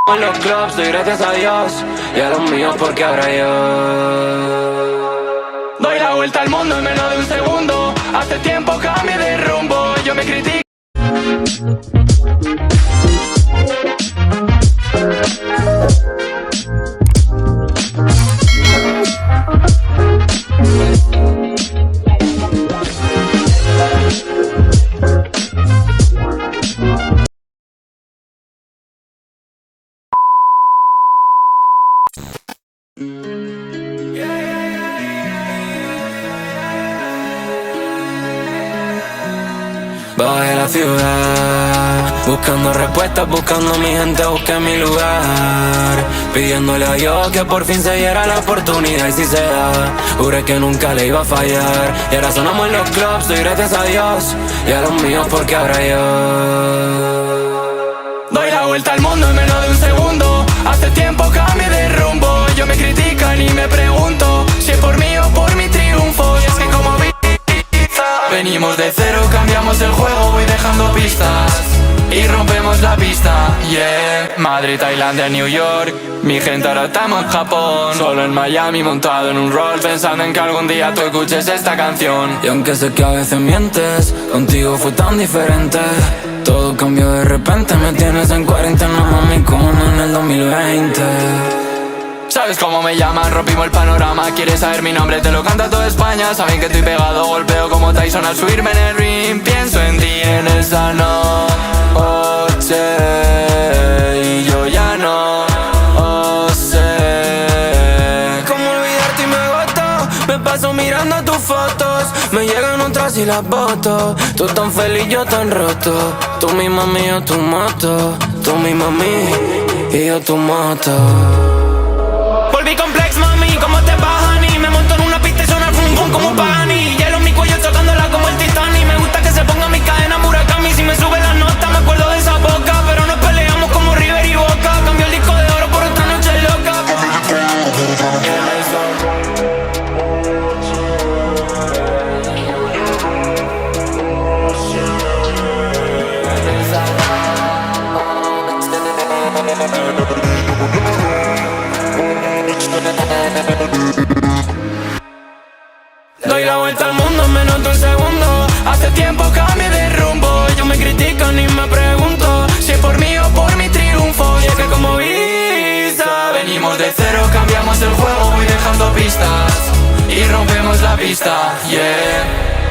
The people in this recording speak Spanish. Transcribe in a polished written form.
En los clubs doy gracias a Dios y a los míos porque ahora yo doy la vuelta al mundo en menos de un segundo. Hace tiempo cambié de rumbo, yo me critico. Bajé la ciudad, buscando respuestas, buscando a mi gente, busqué mi lugar, pidiéndole a Dios que por fin se diera la oportunidad y si se da, juré que nunca le iba a fallar. Y ahora sonamos en los clubs, doy gracias a Dios y a los míos porque ahora yo doy la vuelta al mundo en menos de un segundo. Hace tiempo cambié de rumbo, yo me critican y me pregunto si es por mí o por mi triunfo. Y es que como venimos de cero, cambiamos el juego, voy dejando pistas y rompemos la pista, yeah. Madrid, Tailandia, New York, mi gente ahora estamos en Japón. Solo en Miami montado en un roll, pensando en que algún día tú escuches esta canción. Y aunque sé que a veces mientes, contigo fue tan diferente. Todo cambió de repente, me tienes en cuarentena, mami, como en el 2020. ¿Sabes cómo me llaman? Rompimos el panorama. ¿Quieres saber mi nombre? Te lo canta toda España. Saben que estoy pegado, golpeo como Tyson al subirme en el ring. Pienso en ti en esa noche y yo ya no sé cómo olvidarte y me agotó. Me paso mirando tus fotos, me llegan otras y las boto. Tú tan feliz, yo tan roto. Tú mi mami, yo tu moto. Tú mi mami y yo tu moto. Volví complex, mami, ¿cómo te vas, honey? Me monto en una pista y suena el fum fum como un Pagani. Hielo en mi cuello tocándola como el Titanic. Me gusta que se ponga mi cadena Murakami. Si me sube la nota me acuerdo de esa boca. Pero nos peleamos como River y Boca. Cambio el disco de oro por otra noche loca. Doy la vuelta al mundo en menos de un segundo. Hace tiempo cambié de rumbo, ellos me critican y me pregunto si es por mí o por mi triunfo. Y es que como Visa venimos de cero, cambiamos el juego, voy dejando pistas y rompemos la pista, yeah.